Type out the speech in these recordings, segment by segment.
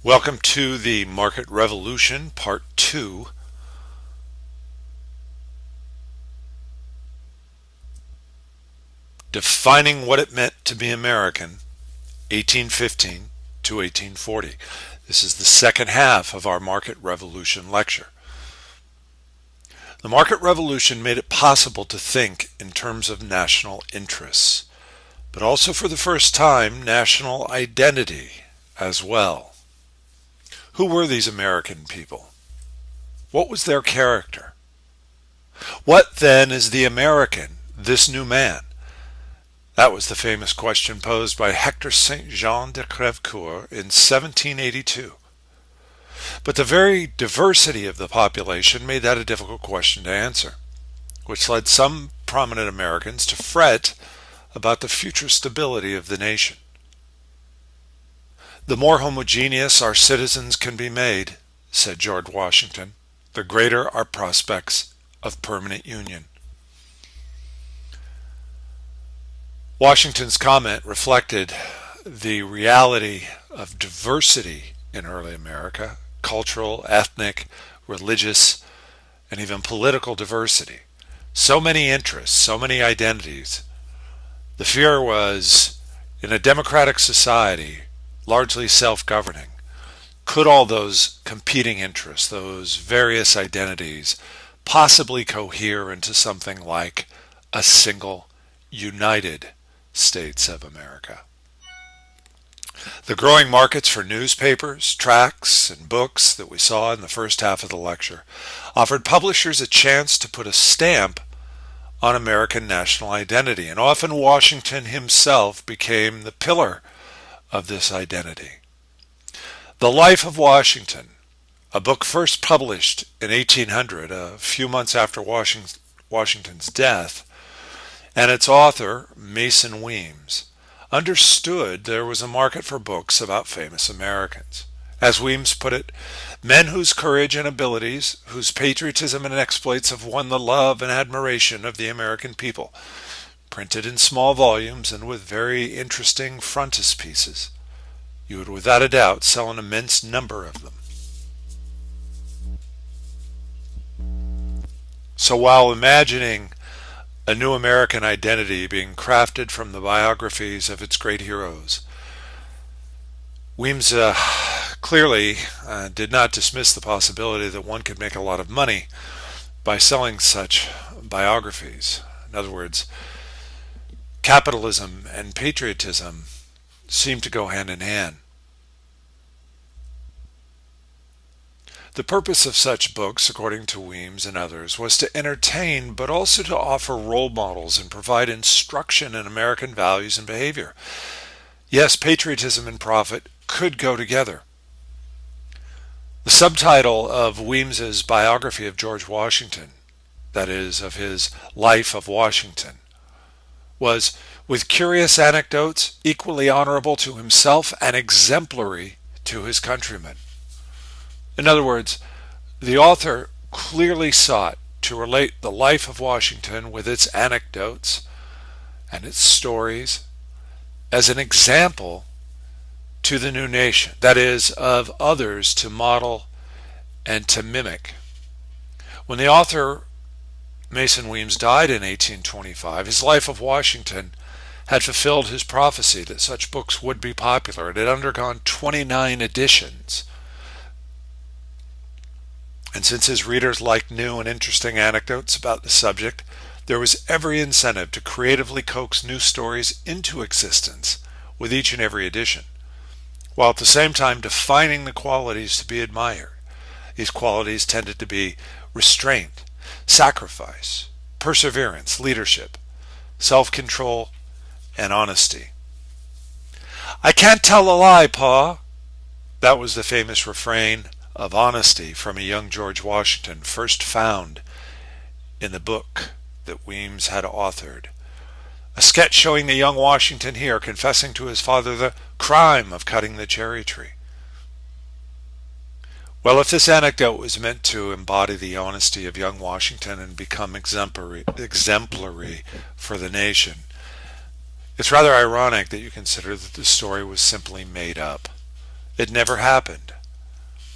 Welcome to the Market Revolution, Part 2. Defining what it meant to be American, 1815 to 1840. This is the second half of our Market Revolution lecture. The Market Revolution made it possible to think in terms of national interests, but also for the first time, national identity as well. Who were these American people? What was their character? What then is the American, this new man? That was the famous question posed by Hector St. Jean de Crèvecoeur in 1782. But the very diversity of the population made that a difficult question to answer, which led some prominent Americans to fret about the future stability of the nation. "The more homogeneous our citizens can be made," said George Washington, "the greater our prospects of permanent union." Washington's comment reflected the reality of diversity in early America, cultural, ethnic, religious, and even political diversity. So many interests, so many identities. The fear was, in a democratic society, largely self-governing, could all those competing interests, those various identities, possibly cohere into something like a single, united States of America? The growing markets for newspapers, tracts, and books that we saw in the first half of the lecture offered publishers a chance to put a stamp on American national identity, and often Washington himself became the pillar of this identity. The Life of Washington, a book first published in 1800, a few months after Washington's death, and its author, Mason Weems, understood there was a market for books about famous Americans. As Weems put it, men whose courage and abilities, whose patriotism and exploits have won the love and admiration of the American people, printed in small volumes and with very interesting frontispieces. You would without a doubt sell an immense number of them. So while imagining a new American identity being crafted from the biographies of its great heroes, Weems clearly did not dismiss the possibility that one could make a lot of money by selling such biographies. In other words, capitalism and patriotism seem to go hand in hand. The purpose of such books, according to Weems and others, was to entertain but also to offer role models and provide instruction in American values and behavior. Yes, patriotism and profit could go together. The subtitle of Weems's biography of George Washington, that is, of his Life of Washington, was "with curious anecdotes, equally honorable to himself and exemplary to his countrymen." In other words, the author clearly sought to relate the life of Washington with its anecdotes and its stories as an example to the new nation, that is, of others to model and to mimic. When the author, Mason Weems, died in 1825, his Life of Washington had fulfilled his prophecy that such books would be popular. It had undergone 29 editions. And since his readers liked new and interesting anecdotes about the subject, there was every incentive to creatively coax new stories into existence with each and every edition, while at the same time defining the qualities to be admired. These qualities tended to be restraint, sacrifice, perseverance, leadership, self-control, and honesty. "I can't tell a lie, Pa." That was the famous refrain of honesty from a young George Washington, first found in the book that Weems had authored. A sketch showing the young Washington here confessing to his father the crime of cutting the cherry tree. Well, if this anecdote was meant to embody the honesty of young Washington and become exemplary for the nation, it's rather ironic that you consider that the story was simply made up. It never happened.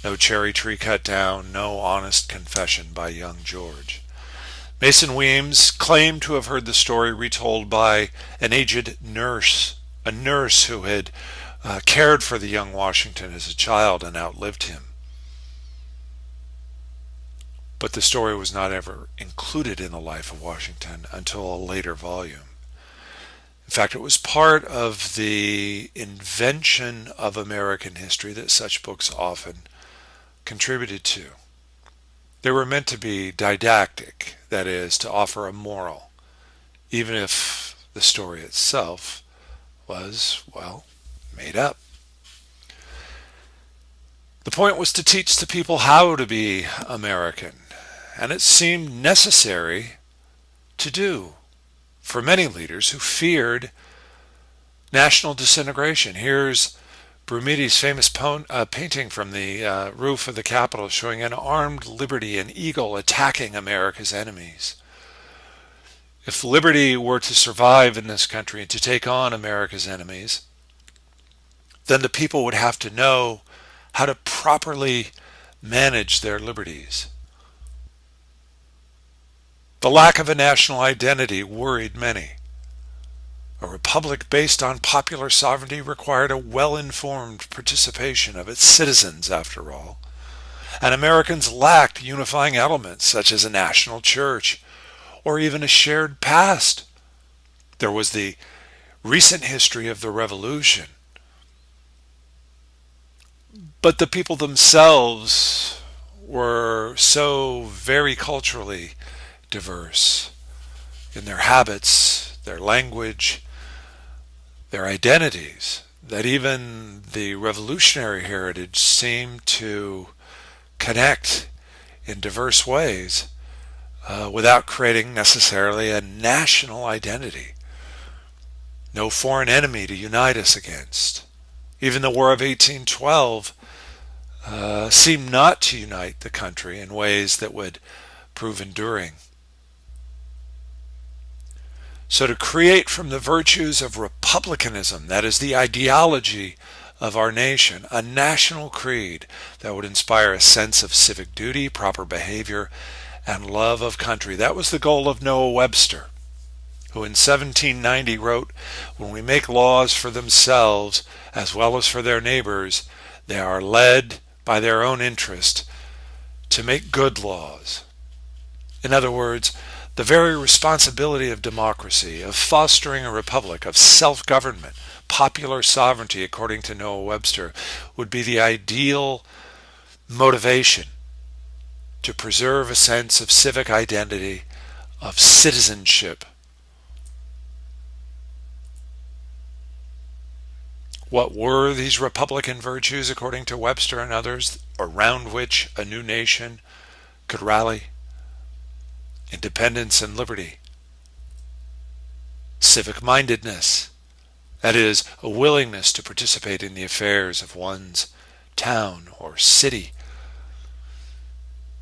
No cherry tree cut down, no honest confession by young George. Mason Weems claimed to have heard the story retold by an aged nurse, a nurse who had cared for the young Washington as a child and outlived him. But the story was not ever included in the life of Washington until a later volume. In fact, it was part of the invention of American history that such books often contributed to. They were meant to be didactic, that is, to offer a moral, even if the story itself was, well, made up. The point was to teach the people how to be American, and it seemed necessary to do for many leaders who feared national disintegration. Here's Brumidi's famous painting from the roof of the Capitol showing an armed liberty, an eagle attacking America's enemies. If liberty were to survive in this country and to take on America's enemies, then the people would have to know how to properly manage their liberties. The lack of a national identity worried many. A republic based on popular sovereignty required a well-informed participation of its citizens, after all. And Americans lacked unifying elements such as a national church or even a shared past. There was the recent history of the Revolution. But the people themselves were so very culturally diverse in their habits, their language, their identities, that even the revolutionary heritage seemed to connect in diverse ways without creating necessarily a national identity. No foreign enemy to unite us against. Even the War of 1812 seemed not to unite the country in ways that would prove enduring. So to create from the virtues of republicanism, that is the ideology of our nation, a national creed that would inspire a sense of civic duty, proper behavior, and love of country. That was the goal of Noah Webster, who in 1790 wrote, "When we make laws for themselves as well as for their neighbors, they are led by their own interest to make good laws." In other words, the very responsibility of democracy, of fostering a republic, of self-government, popular sovereignty, according to Noah Webster, would be the ideal motivation to preserve a sense of civic identity, of citizenship. What were these republican virtues, according to Webster and others, around which a new nation could rally? Independence and liberty. Civic-mindedness, that is, a willingness to participate in the affairs of one's town or city.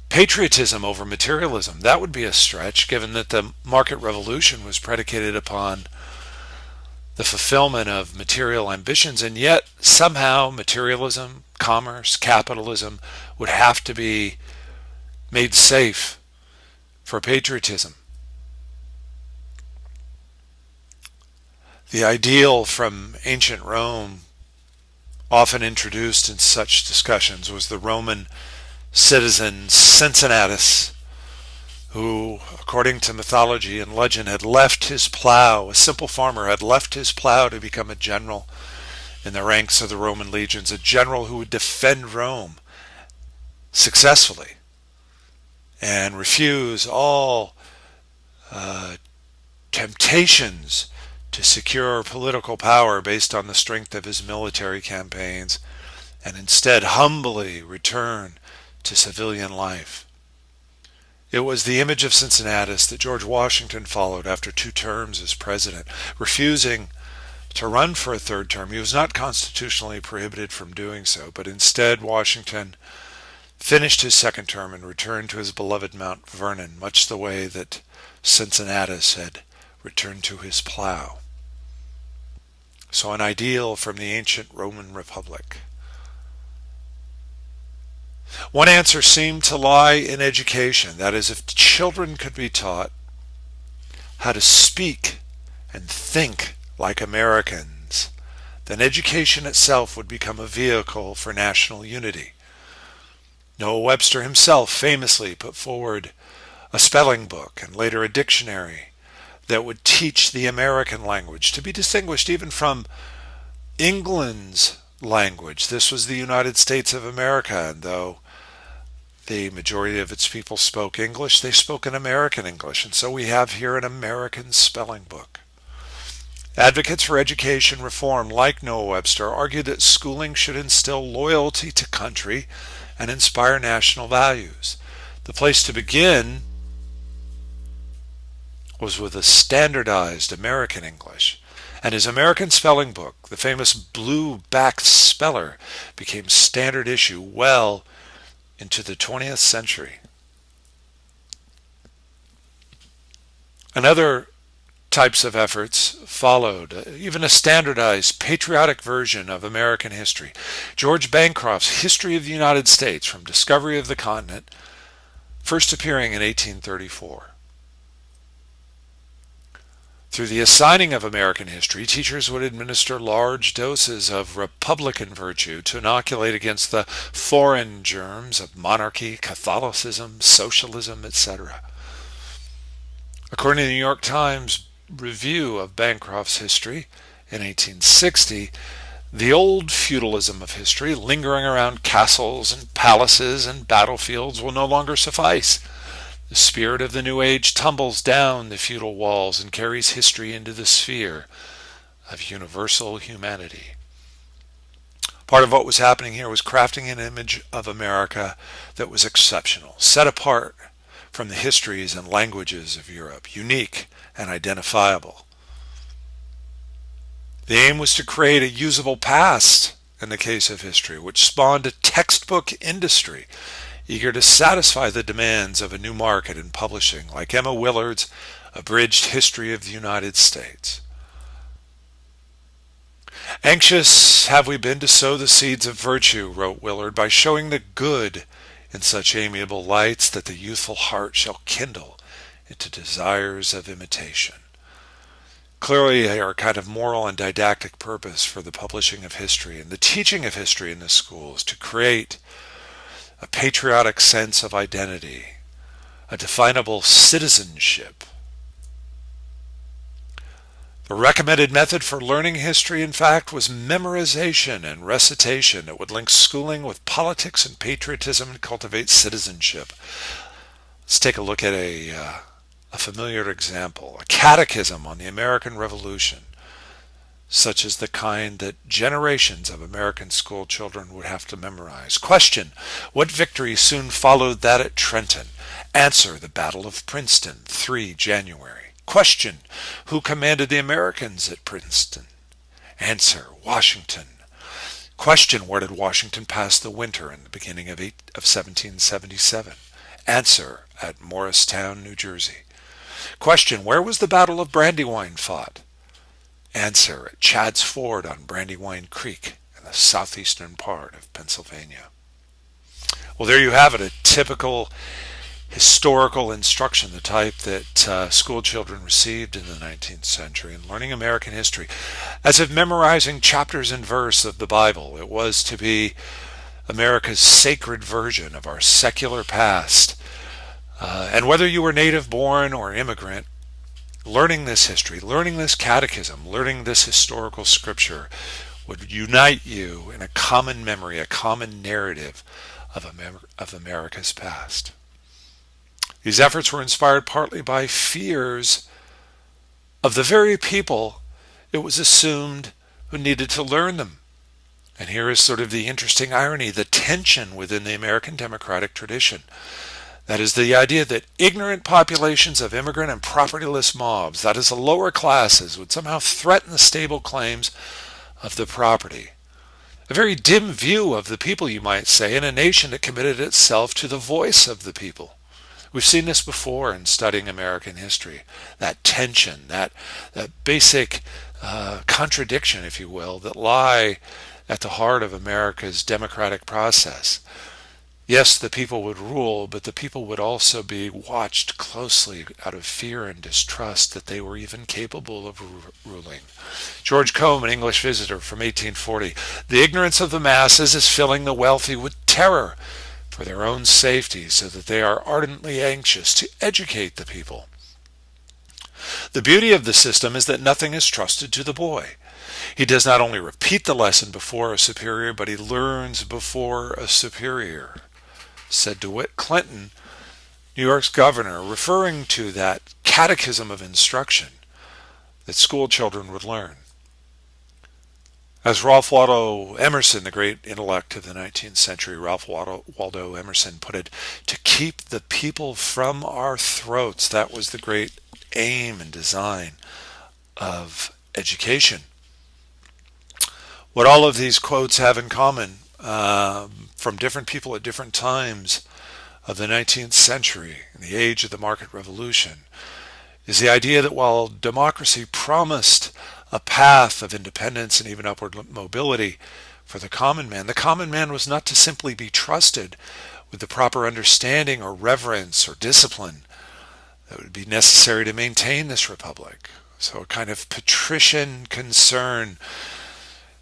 Patriotism over materialism, that would be a stretch, given that the market revolution was predicated upon the fulfillment of material ambitions, and yet somehow materialism, commerce, capitalism would have to be made safe for patriotism. The ideal from ancient Rome, often introduced in such discussions, was the Roman citizen Cincinnatus, who, according to mythology and legend, had left his plow, a simple farmer had left his plow to become a general in the ranks of the Roman legions, a general who would defend Rome successfully and refuse all temptations to secure political power based on the strength of his military campaigns, and instead humbly return to civilian life. It was the image of Cincinnatus that George Washington followed after 2 terms as president, refusing to run for a 3rd term. He was not constitutionally prohibited from doing so, but instead Washington finished his 2nd term and returned to his beloved Mount Vernon, much the way that Cincinnatus had returned to his plow. So an ideal from the ancient Roman Republic. One answer seemed to lie in education. That is, if children could be taught how to speak and think like Americans, then education itself would become a vehicle for national unity. Noah Webster himself famously put forward a spelling book and later a dictionary that would teach the American language to be distinguished even from England's language. This was the United States of America, and though the majority of its people spoke English, they spoke an American English, and so we have here an American spelling book. Advocates for education reform like Noah Webster argued that schooling should instill loyalty to country and inspire national values. The place to begin was with a standardized American English, and his American spelling book, the famous blue-backed speller, became standard issue well into the 20th century. Another types of efforts followed, even a standardized patriotic version of American history. George Bancroft's History of the United States from Discovery of the Continent, first appearing in 1834. Through the assigning of American history, teachers would administer large doses of Republican virtue to inoculate against the foreign germs of monarchy, Catholicism, socialism, etc. According to the New York Times review of Bancroft's history in 1860, the old feudalism of history, lingering around castles and palaces and battlefields, will no longer suffice. The spirit of the New Age tumbles down the feudal walls and carries history into the sphere of universal humanity. Part of what was happening here was crafting an image of America that was exceptional, set apart from the histories and languages of Europe, unique and identifiable. The aim was to create a usable past in the case of history, which spawned a textbook industry eager to satisfy the demands of a new market in publishing, like Emma Willard's Abridged History of the United States. Anxious have we been to sow the seeds of virtue, wrote Willard, by showing the good in such amiable lights that the youthful heart shall kindle into desires of imitation. Clearly, our kind of moral and didactic purpose for the publishing of history and the teaching of history in the schools to create a patriotic sense of identity, a definable citizenship. The recommended method for learning history, in fact, was memorization and recitation that would link schooling with politics and patriotism and cultivate citizenship. Let's take a look at a familiar example, a catechism on the American Revolution, such as the kind that generations of American school children would have to memorize. Question: what victory soon followed that at Trenton? Answer: the Battle of Princeton, 3 January. Question: who commanded the Americans at Princeton? Answer: Washington. Question: where did Washington pass the winter in the beginning of 1777? Answer: at Morristown, New Jersey. Question: where was the Battle of Brandywine fought? Answer: at Chad's Ford on Brandywine Creek in the southeastern part of Pennsylvania. Well, there you have it, a typical historical instruction, the type that school children received in the 19th century in learning American history. As if memorizing chapters and verse of the Bible, it was to be America's sacred version of our secular past. And whether you were native born or immigrant, learning this history, learning this catechism, learning this historical scripture would unite you in a common memory, a common narrative of America's past. These efforts were inspired partly by fears of the very people it was assumed who needed to learn them. And here is sort of the interesting irony, the tension within the American democratic tradition. That is the idea that ignorant populations of immigrant and propertyless mobs, that is the lower classes, would somehow threaten the stable claims of the property. A very dim view of the people, you might say, in a nation that committed itself to the voice of the people. We've seen this before in studying American history, that tension, that basic contradiction, if you will, that lie at the heart of America's democratic process. Yes, the people would rule, but the people would also be watched closely out of fear and distrust that they were even capable of ruling. George Combe, an English visitor from 1840, the ignorance of the masses is filling the wealthy with terror for their own safety, so that they are ardently anxious to educate the people. The beauty of the system is that nothing is trusted to the boy. He does not only repeat the lesson before a superior, but he learns before a superior, said DeWitt Clinton, New York's governor, referring to that catechism of instruction that school children would learn. As Ralph Waldo Emerson, the great intellect of the 19th century, Ralph Waldo Emerson put it, to keep the people from our throats. That was the great aim and design of education. What all of these quotes have in common from different people at different times of the 19th century, in the age of the market revolution, is the idea that while democracy promised a path of independence and even upward mobility for the common man was not to simply be trusted with the proper understanding or reverence or discipline that would be necessary to maintain this republic. So a kind of patrician concern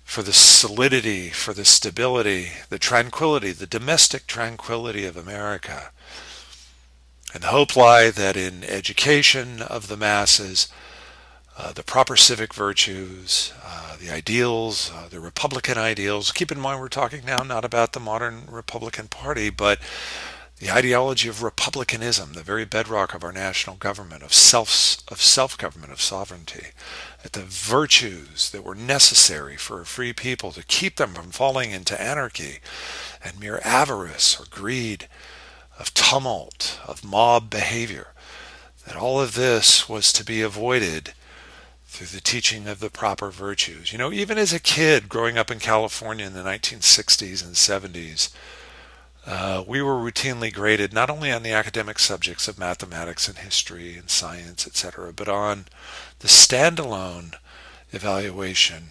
for the solidity, for the stability, the tranquility, the domestic tranquility of America. And the hope lie that in education of the masses, the proper civic virtues, the ideals, the Republican ideals. Keep in mind we're talking now not about the modern Republican Party, but the ideology of republicanism, the very bedrock of our national government, of self-government, of sovereignty, that the virtues that were necessary for a free people to keep them from falling into anarchy and mere avarice or greed, of tumult, of mob behavior, that all of this was to be avoided through the teaching of the proper virtues. You know, even as a kid growing up in California in the 1960s and 70s, we were routinely graded not only on the academic subjects of mathematics and history and science, etc., but on the standalone evaluation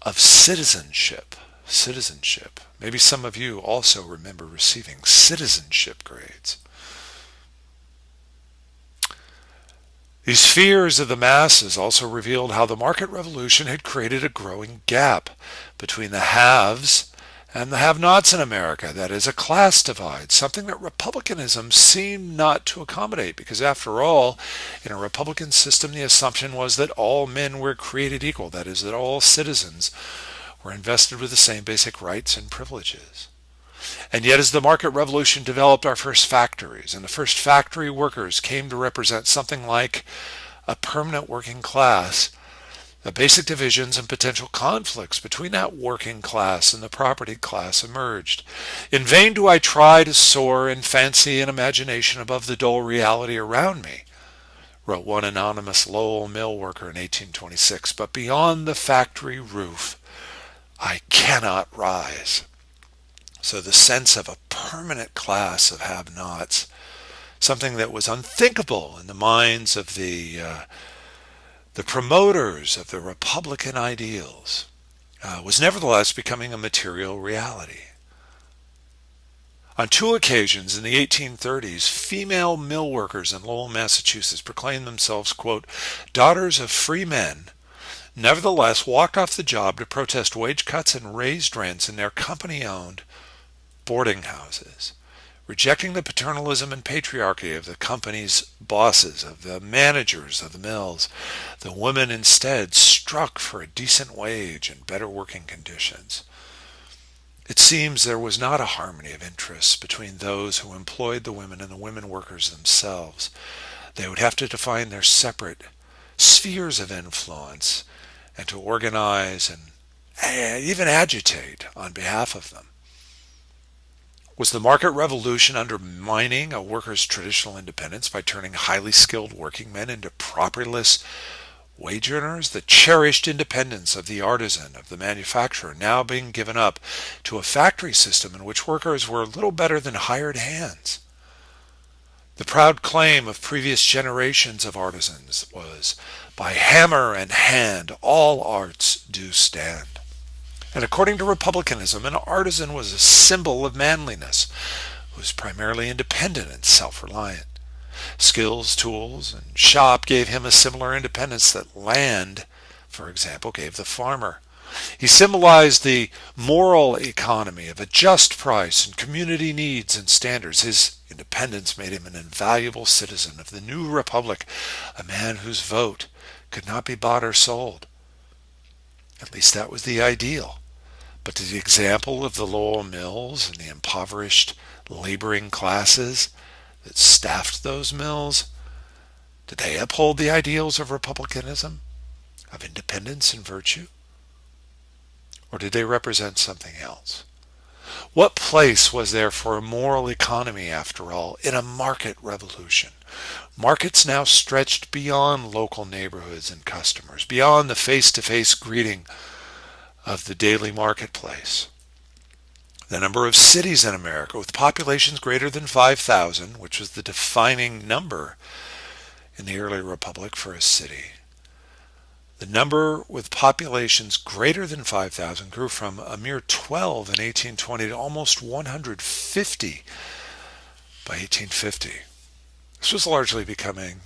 of citizenship. Maybe some of you also remember receiving citizenship grades. These fears of the masses also revealed how the market revolution had created a growing gap between the haves and the have-nots in America. That is, a class divide, something that republicanism seemed not to accommodate, because after all, in a republican system, the assumption was that all men were created equal. That is, that all citizens were invested with the same basic rights and privileges. And yet, as the market revolution developed our first factories, and the first factory workers came to represent something like a permanent working class, the basic divisions and potential conflicts between that working class and the property class emerged. In vain do I try to soar in fancy and imagination above the dull reality around me, wrote one anonymous Lowell mill worker in 1826, but beyond the factory roof I cannot rise. So the sense of a permanent class of have-nots, something that was unthinkable in the minds of the promoters of the Republican ideals, was nevertheless becoming a material reality. On two occasions in the 1830s, female mill workers in Lowell, Massachusetts proclaimed themselves, quote, daughters of free men, nevertheless walked off the job to protest wage cuts and raised rents in their company-owned boarding houses, rejecting the paternalism and patriarchy of the company's bosses, of the managers of the mills. The women instead struck for a decent wage and better working conditions. It seems there was not a harmony of interests between those who employed the women and the women workers themselves. They would have to define their separate spheres of influence and to organize and even agitate on behalf of them. Was the market revolution undermining a worker's traditional independence by turning highly skilled working men into propertyless wage earners? The cherished independence of the artisan, of the manufacturer, now being given up to a factory system in which workers were little better than hired hands. The proud claim of previous generations of artisans was, by hammer and hand, all arts do stand. And according to republicanism, an artisan was a symbol of manliness, was primarily independent and self-reliant. Skills, tools, and shop gave him a similar independence that land, for example, gave the farmer. He symbolized the moral economy of a just price and community needs and standards. His independence made him an invaluable citizen of the new republic, a man whose vote could not be bought or sold. At least that was the ideal. But to the example of the Lowell mills and the impoverished laboring classes that staffed those mills, did they uphold the ideals of republicanism, of independence and virtue? Or did they represent something else? What place was there for a moral economy, after all, in a market revolution? Markets now stretched beyond local neighborhoods and customers, beyond the face-to-face greeting of the daily marketplace. The number of cities in America with populations greater than 5,000, which was the defining number in the early republic for a city, the number with populations greater than 5,000 grew from a mere 12 in 1820 to almost 150 by 1850. This was largely becoming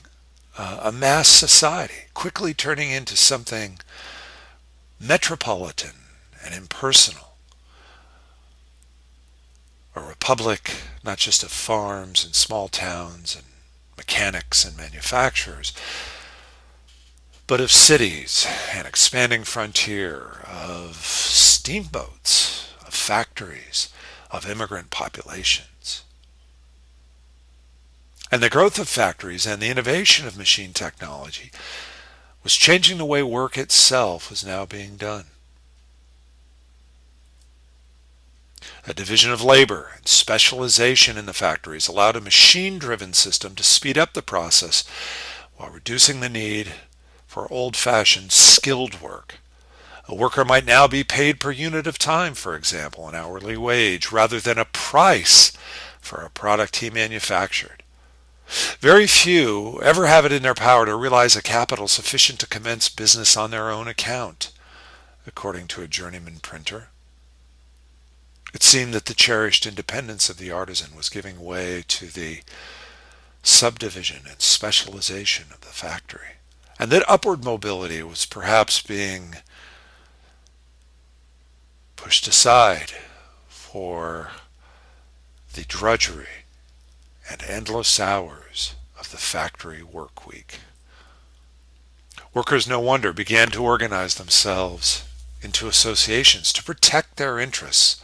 a mass society, quickly turning into something metropolitan and impersonal. A republic not just of farms and small towns and mechanics and manufacturers, but of cities, an expanding frontier, of steamboats, of factories, of immigrant populations. And the growth of factories and the innovation of machine technology was changing the way work itself was now being done. A division of labor and specialization in the factories allowed a machine-driven system to speed up the process while reducing the need for old-fashioned skilled work. A worker might now be paid per unit of time, for example, an hourly wage, rather than a price for a product he manufactured. Very few ever have it in their power to realize a capital sufficient to commence business on their own account, according to a journeyman printer. It seemed that the cherished independence of the artisan was giving way to the subdivision and specialization of the factory, and that upward mobility was perhaps being pushed aside for the drudgery and endless hours of the factory work week. Workers, no wonder, began to organize themselves into associations to protect their interests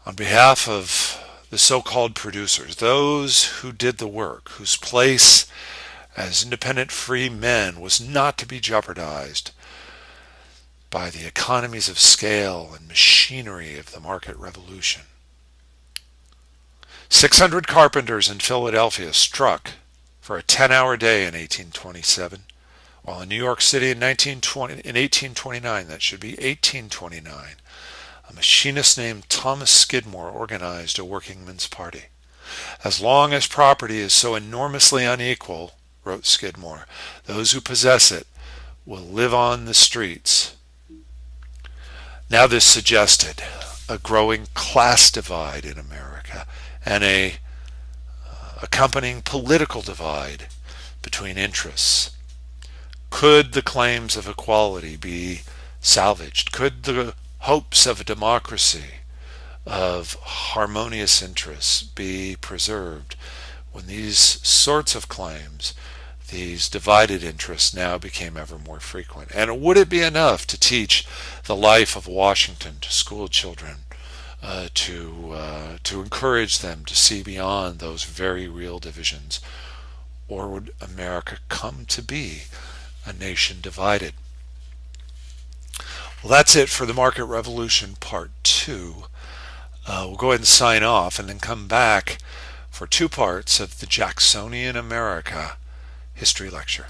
on behalf of the so-called producers, those who did the work, whose place as independent free men was not to be jeopardized by the economies of scale and machinery of the market revolution. 600 carpenters in Philadelphia struck for a 10-hour day in 1827, while in New York City in 1829, that should be 1829, a machinist named Thomas Skidmore organized a workingmen's party. As long as property is so enormously unequal, wrote Skidmore, those who possess it will live on the streets. Now this suggested a growing class divide in America and a accompanying political divide between interests. Could the claims of equality be salvaged? Could the hopes of a democracy, of harmonious interests, be preserved when these sorts of claims, these divided interests, now became ever more frequent? And would it be enough to teach the life of Washington to school children, to encourage them to see beyond those very real divisions? Or would America come to be a nation divided? Well, that's it for the Market Revolution Part 2. We'll go ahead and sign off and then come back for 2 parts of the Jacksonian America History Lecture.